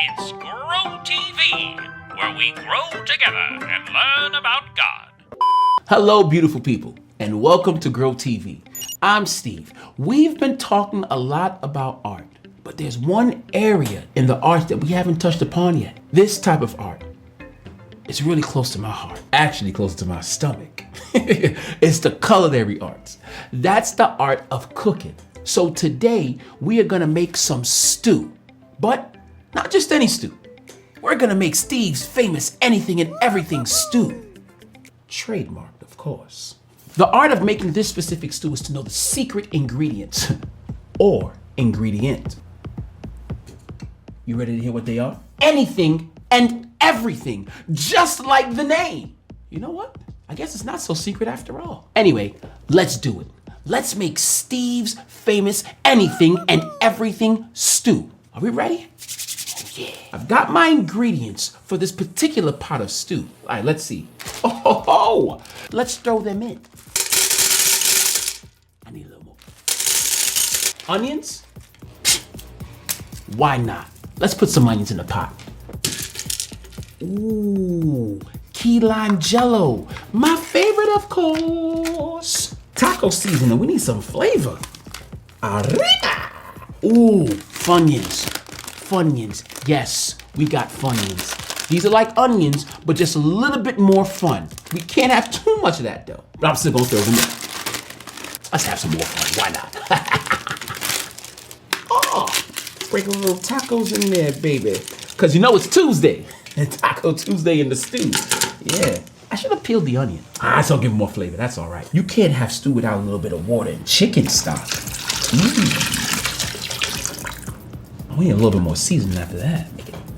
It's Grow TV, where we grow together and learn about God. Hello, beautiful people, and welcome to Grow TV. I'm Steve. We've been talking a lot about art, but there's one area in the art that we haven't touched upon yet. This type of art is really close to my heart, actually close to my stomach. It's the culinary arts. That's the art of cooking. So today we are gonna make some stew, but not just any stew. We're gonna make Steve's famous anything and everything stew. Trademarked, of course. The art of making this specific stew is to know the secret ingredients or ingredient. You ready to hear what they are? Anything and everything, just like the name. You know what? I guess it's not so secret after all. Anyway, let's do it. Let's make Steve's famous anything and everything stew. Are we ready? Yeah. I've got my ingredients for this particular pot of stew. All right, let's see. Oh, let's throw them in. I need a little more. Onions? Why not? Let's put some onions in the pot. Ooh, key lime jello. My favorite, of course. Taco seasoning, we need some flavor. Arriba! Ooh, Funyuns. Funyuns, yes, we got Funyuns. These are like onions, but just a little bit more fun. We can't have too much of that though, but I'm still gonna throw them in. Let's have some more fun, why not? Oh, sprinkle little tacos in there, baby. Cause you know it's Tuesday, and Taco Tuesday in the stew. Yeah, I should have peeled the onion. It's gonna give it more flavor, that's all right. You can't have stew without a little bit of water and chicken stock. We need a little bit more seasoning after that.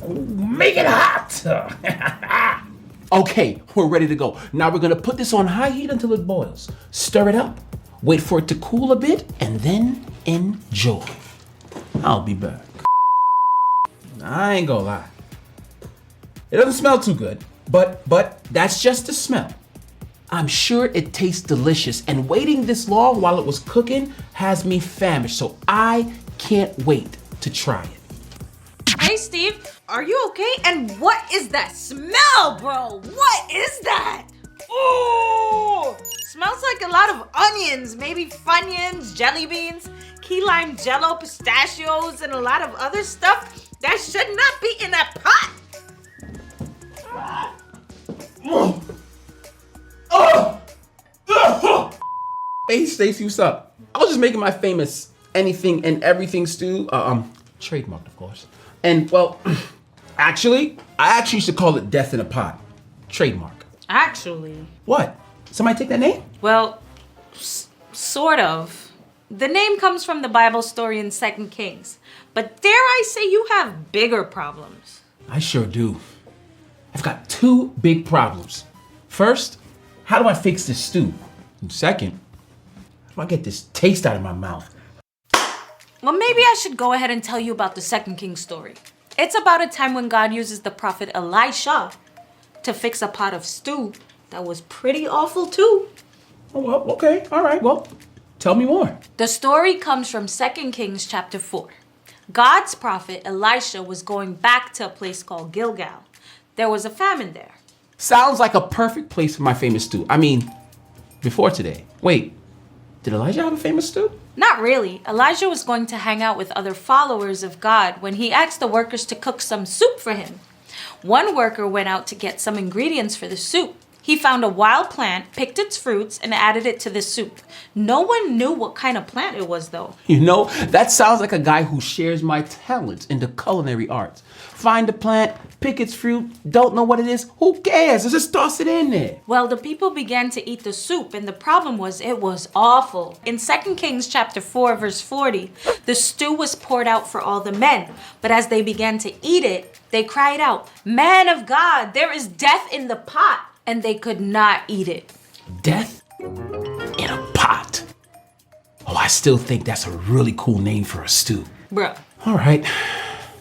Make it hot! Okay, we're ready to go. Now we're gonna put this on high heat until it boils. Stir it up, wait for it to cool a bit, and then enjoy. I'll be back. I ain't gonna lie. It doesn't smell too good, but that's just the smell. I'm sure it tastes delicious, and waiting this long while it was cooking has me famished, so I can't wait to try it. Hey Steve, are you okay? And what is that smell, bro? What is that? Ooh! Smells like a lot of onions, maybe Funyuns, jelly beans, key lime jello, pistachios, and a lot of other stuff that should not be in that pot. Hey Stacy, what's up? I was just making my famous anything and everything stew, trademarked of course. And well, I actually used to call it death in a pot. Trademark. Actually. What? Somebody take that name? Well, sort of. The name comes from the Bible story in 2 Kings. But dare I say you have bigger problems. I sure do. I've got two big problems. First, how do I fix this stew? And second, how do I get this taste out of my mouth? Well, maybe I should go ahead and tell you about the 2 Kings story. It's about a time when God uses the prophet Elisha to fix a pot of stew that was pretty awful too. Oh, well, okay, all right, well, tell me more. The story comes from 2 Kings chapter 4. God's prophet Elisha was going back to a place called Gilgal. There was a famine there. Sounds like a perfect place for my famous stew. I mean, before today. Wait, did Elijah have a famous stew? Not really. Elijah was going to hang out with other followers of God when he asked the workers to cook some soup for him. One worker went out to get some ingredients for the soup. He found a wild plant, picked its fruits, and added it to the soup. No one knew what kind of plant it was, though. You know, that sounds like a guy who shares my talents in the culinary arts. Find a plant, pick its fruit, don't know what it is, who cares? Let's just toss it in there. Well, the people began to eat the soup, and the problem was it was awful. In 2 Kings chapter 4, verse 40, the stew was poured out for all the men. But as they began to eat it, they cried out, "Man of God, there is death in the pot." And they could not eat it. Death in a pot. Oh, I still think that's a really cool name for a stew. Bruh. All right.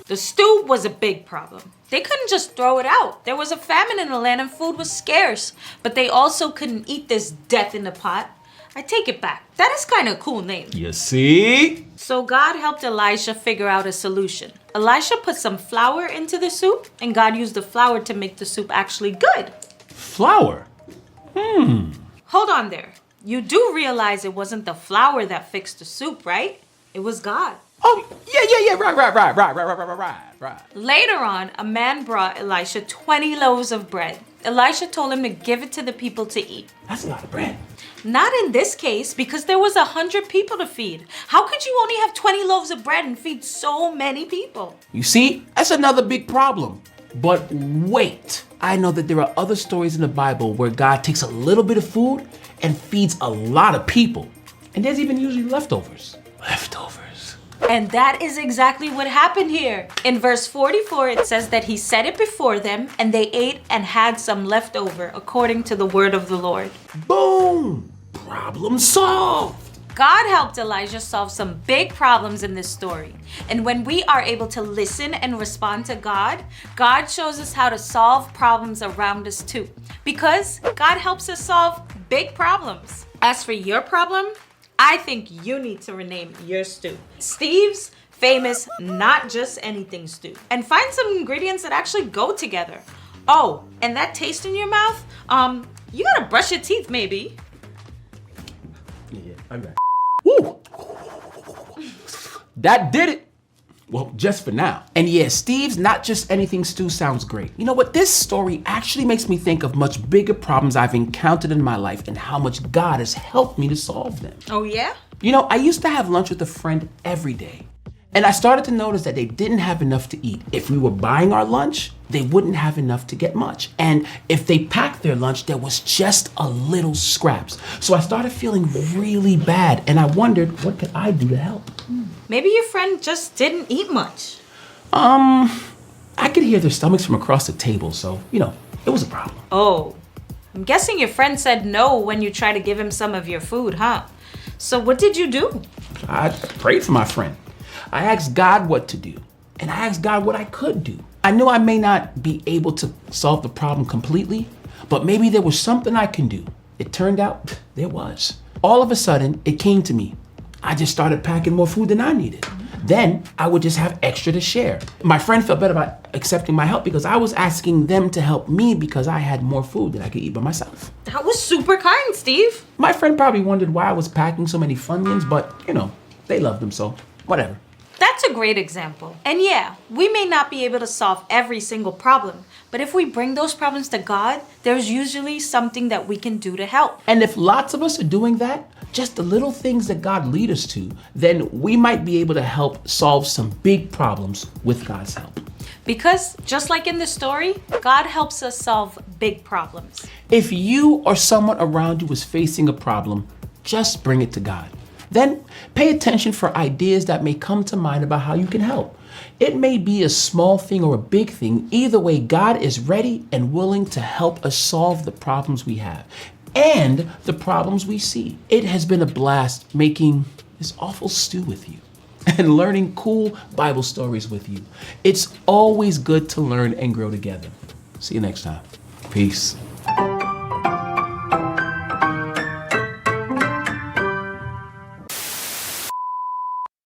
The stew was a big problem. They couldn't just throw it out. There was a famine in the land and food was scarce. But they also couldn't eat this death in the pot. I take it back. That is kind of a cool name. You see? So God helped Elisha figure out a solution. Elisha put some flour into the soup, and God used the flour to make the soup actually good. Flour? Hold on there. You do realize it wasn't the flour that fixed the soup, right? It was God. Oh, yeah, right. Later on, a man brought Elisha 20 loaves of bread. Elisha told him to give it to the people to eat. That's a lot of bread. Not in this case, because there was 100 people to feed. How could you only have 20 loaves of bread and feed so many people? You see, that's another big problem. But wait, I know that there are other stories in the Bible where God takes a little bit of food and feeds a lot of people. And there's even usually leftovers. Leftovers. And that is exactly what happened here. In verse 44, it says that he set it before them, and they ate and had some left over, according to the word of the Lord. Boom! Problem solved. God helped Elijah solve some big problems in this story. And when we are able to listen and respond to God, God shows us how to solve problems around us too. Because God helps us solve big problems. As for your problem, I think you need to rename your stew Steve's Famous Not Just Anything Stew. And find some ingredients that actually go together. Oh, and that taste in your mouth, you gotta brush your teeth maybe. Yeah, I'm back. Woo! That did it. Well, just for now. And yeah, Steve's Not Just Anything Stew sounds great. You know what? This story actually makes me think of much bigger problems I've encountered in my life and how much God has helped me to solve them. Oh yeah? You know, I used to have lunch with a friend every day. And I started to notice that they didn't have enough to eat. If we were buying our lunch, they wouldn't have enough to get much. And if they packed their lunch, there was just a little scraps. So I started feeling really bad, and I wondered, what could I do to help? Maybe your friend just didn't eat much. I could hear their stomachs from across the table, so, it was a problem. Oh, I'm guessing your friend said no when you tried to give him some of your food, huh? So what did you do? I prayed for my friend. I asked God what to do, and I asked God what I could do. I knew I may not be able to solve the problem completely, but maybe there was something I can do. It turned out there was. All of a sudden, it came to me. I just started packing more food than I needed. Then I would just have extra to share. My friend felt better about accepting my help because I was asking them to help me because I had more food than I could eat by myself. That was super kind, Steve. My friend probably wondered why I was packing so many Funyuns, but they loved them, so whatever. That's a great example. And yeah, we may not be able to solve every single problem, but if we bring those problems to God, there's usually something that we can do to help. And if lots of us are doing that, just the little things that God lead us to, then we might be able to help solve some big problems with God's help. Because just like in the story, God helps us solve big problems. If you or someone around you is facing a problem, just bring it to God. Then pay attention for ideas that may come to mind about how you can help. It may be a small thing or a big thing. Either way, God is ready and willing to help us solve the problems we have and the problems we see. It has been a blast making this awful stew with you and learning cool Bible stories with you. It's always good to learn and grow together. See you next time. Peace.